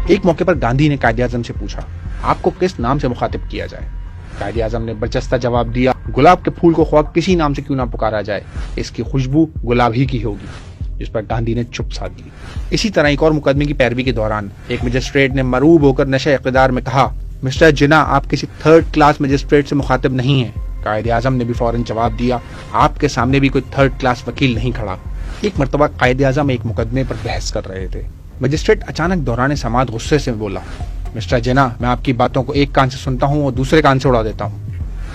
ایک موقع پر گاندھی نے قائد اعظم سے پوچھا آپ کو کس نام سے مخاطب کیا جائے؟ قائد اعظم نے برجستہ جواب دیا گلاب کے پھول کو خواہ کسی نام سے کیوں نہ پکارا جائے، اس کی خوشبو گلاب ہی کی ہوگی، جس پر گاندھی نے چپ سادھ لی۔ اسی طرح ایک اور مقدمے کی پیروی کے دوران ایک مجسٹریٹ نے مرعوب ہو کر نشہ اقتدار میں کہا مسٹر جناح آپ کسی تھرڈ کلاس مجسٹریٹ سے مخاطب نہیں ہیں۔ قائد اعظم نے بھی فوراً جواب دیا آپ کے سامنے بھی کوئی تھرڈ کلاس وکیل نہیں کھڑا۔ ایک مرتبہ قائد اعظم ایک مقدمے پر بحث کر رہے تھے، مجسٹریٹ اچانک دوران سماعت غصے سے بولا مسٹر جناح میں آپ کی باتوں کو ایک کان سے سنتا ہوں اور دوسرے کان سے اڑا دیتا ہوں۔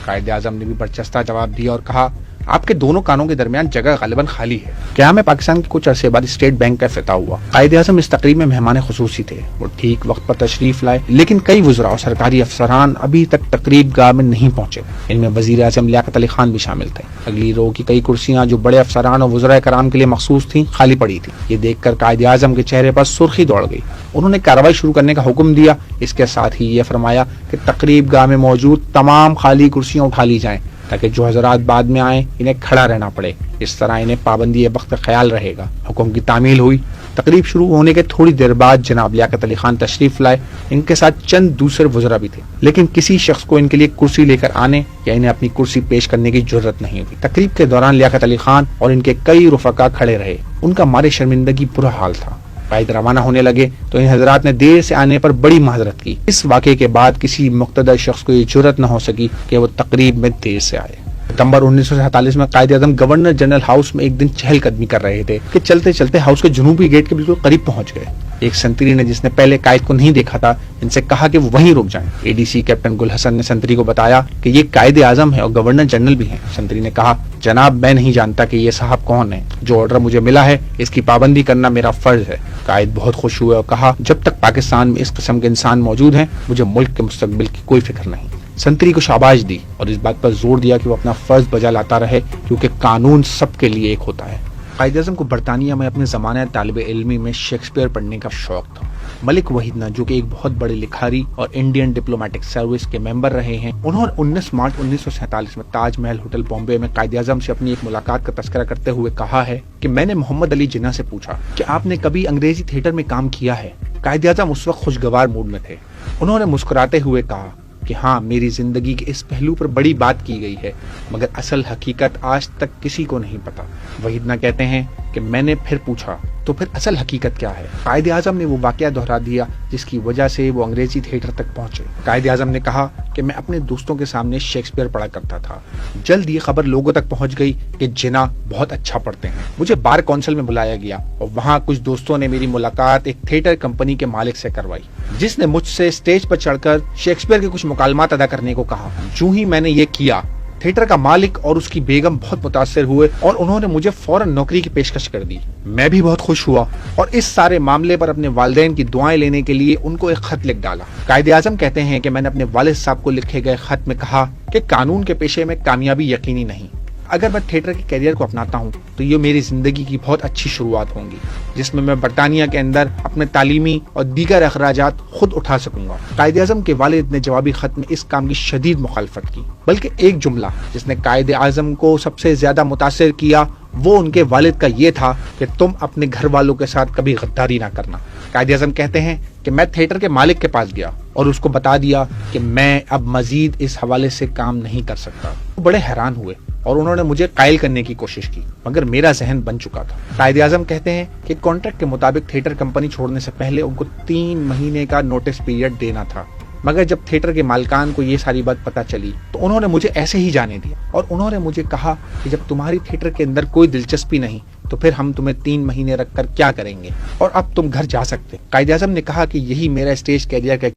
قائد اعظم نے بھی برجستہ جواب دیا اور کہا آپ کے دونوں کانوں کے درمیان جگہ غالباً خالی ہے۔ قیام پاکستان کے کچھ عرصے بعد اسٹیٹ بینک کا افتتاح ہوا۔ قائد اعظم اس تقریب میں مہمان خصوصی تھے، وہ ٹھیک وقت پر تشریف لائے، لیکن کئی وزراء اور سرکاری افسران ابھی تک تقریب گاہ میں نہیں پہنچے، ان میں وزیر اعظم لیاقت علی خان بھی شامل تھے۔ اگلی رو کی کئی کرسیاں جو بڑے افسران اور وزراء کرام کے لیے مخصوص تھیں خالی پڑی تھی۔ یہ دیکھ کر قائد اعظم کے چہرے پر سرخی دوڑ گئی۔ انہوں نے کارروائی شروع کرنے کا حکم دیا، اس کے ساتھ ہی یہ فرمایا کہ تقریب گاہ میں موجود تمام خالی کرسیاں اٹھا لی جائیں تاکہ جو حضرات بعد میں آئیں انہیں کھڑا رہنا پڑے، اس طرح انہیں پابندی وقت کا خیال رہے گا۔ حکم کی تعمیل ہوئی۔ تقریب شروع ہونے کے تھوڑی دیر بعد جناب لیاقت علی خان تشریف لائے، ان کے ساتھ چند دوسرے وزراء بھی تھے، لیکن کسی شخص کو ان کے لیے کرسی لے کر آنے یا انہیں اپنی کرسی پیش کرنے کی جرت نہیں ہوئی۔ تقریب کے دوران لیاقت علی خان اور ان کے کئی رفقا کھڑے رہے، ان کا مارے شرمندگی برا حال تھا۔ قائد روانہ ہونے لگے تو ان حضرات نے دیر سے آنے پر بڑی معذرت کی۔ اس واقعے کے بعد کسی مقتدر شخص کو یہ جرت نہ ہو سکی کہ وہ تقریب میں دیر سے آئے۔ ستمبر 1947 میں Quaid Azam governor general house میں ایک دن چہل قدمی کر رہے تھے کہ چلتے چلتے ہاؤس کے جنوبی گیٹ کے بالکل قریب پہنچ گئے۔ ایک سنتری نے جس نے پہلے قائد کو نہیں دیکھا تھا ان سے کہا کہ وہ وہیں رک جائیں۔ اے ڈی سی کیپٹن گل حسن نے سنتری کو بتایا کہ یہ قائد اعظم ہے اور گورنر جنرل بھی ہیں۔ سنتری نے کہا جناب میں نہیں جانتا کہ یہ صاحب کون ہیں، جو آرڈر مجھے ملا ہے اس کی پابندی کرنا میرا فرض ہے۔ قائد بہت خوش ہوئے اور کہا جب تک پاکستان میں اس قسم کے انسان موجود ہیں مجھے ملک کے مستقبل کی کوئی فکر نہیں۔ سنتری کو شاباش دی اور اس بات پر زور دیا کہ وہ اپنا فرض بجا لاتا رہے کیونکہ قانون سب کے لیے ایک ہوتا ہے۔ قائد اعظم کو برطانیہ میں اپنے زمانہ طالب علمی میں شیکسپیئر پڑھنے کا شوق تھا۔ ملک وحید جو کہ ایک بہت بڑے لکھاری اور انڈین ڈپلومیٹک سروس کے ممبر رہے ہیں، انہوں نے 19 مارچ 1947 میں تاج محل ہوٹل بامبے میں قائد اعظم سے اپنی ایک ملاقات کا تذکرہ کرتے ہوئے کہا ہے کہ میں نے محمد علی جناح سے پوچھا کہ آپ نے کبھی انگریزی تھیٹر میں کام کیا ہے؟ قائد اعظم اس وقت خوشگوار موڈ میں تھے۔ انہوں نے مسکراتے ہوئے کہا کہ ہاں میری زندگی کے اس پہلو پر بڑی بات کی گئی ہے مگر اصل حقیقت آج تک کسی کو نہیں پتا۔ وحیدنا کہتے ہیں کہ میں نے پھر پوچھا تو پھر اصل حقیقت کیا ہے؟ قائد اعظم نے وہ واقعہ دہرا دیا جس کی وجہ سے وہ انگریزی تھیٹر تک پہنچے۔ قائد اعظم نے کہا کہ میں اپنے دوستوں کے سامنے شیکسپیئر پڑھا کرتا تھا۔ جلد یہ خبر لوگوں تک پہنچ گئی کہ جناح بہت اچھا پڑھتے ہیں۔ مجھے بار کونسل میں بلایا گیا اور وہاں کچھ دوستوں نے میری ملاقات ایک تھیٹر کمپنی کے مالک سے کروائی جس نے مجھ سے اسٹیج پر چڑھ کر شیکسپیئر کے کچھ مکالمات ادا کرنے کو کہا۔ جو ہی میں نے یہ کیا تھیٹر کا مالک اور اس کی بیگم بہت متاثر ہوئے اور انہوں نے مجھے فوراً نوکری کی پیشکش کر دی۔ میں بھی بہت خوش ہوا اور اس سارے معاملے پر اپنے والدین کی دعائیں لینے کے لیے ان کو ایک خط لکھ ڈالا۔ قائد اعظم کہتے ہیں کہ میں نے اپنے والد صاحب کو لکھے گئے خط میں کہا کہ قانون کے پیشے میں کامیابی یقینی نہیں، اگر میں تھیٹر کے کیریئر کو اپناتا ہوں تو یہ میری زندگی کی بہت اچھی شروعات ہوں گی جس میں برطانیہ کے اندر اپنے تعلیمی اور دیگر اخراجات خود اٹھا سکوں گا۔ قائد اعظم کے والد نے جوابی خط میں اس کام کی شدید مخالفت کی، بلکہ ایک جملہ جس نے قائد اعظم کو سب سے زیادہ متاثر کیا وہ ان کے والد کا یہ تھا کہ تم اپنے گھر والوں کے ساتھ کبھی غداری نہ کرنا۔ قائد اعظم کہتے ہیں کہ میں تھیٹر کے مالک کے پاس گیا اور اس کو بتا دیا کہ میں اب مزید اس حوالے سے کام نہیں کر سکتا۔ وہ بڑے حیران ہوئے اور انہوں نے مجھے قائل کرنے کی کوشش کی مگر میرا ذہن بن چکا تھا۔ قائد اعظم کہتے ہیں کہ کانٹریکٹ کے مطابق تھیٹر کمپنی چھوڑنے سے پہلے ان کو 3 مہینے کا نوٹس پیریڈ دینا تھا، مگر جب تھیٹر کے مالکان کو یہ ساری بات پتہ چلی تو انہوں نے مجھے ایسے ہی جانے دیا اور انہوں نے مجھے کہا کہ جب تمہاری تھیٹر کے اندر کوئی دلچسپی نہیں تو پھر ہم تمہیں 3 مہینے رکھ کر کیا کریں گے اور اب تم گھر جا سکتے۔ قائد اعظم نے کہا کہ یہی میرا اسٹیج کیریئر کا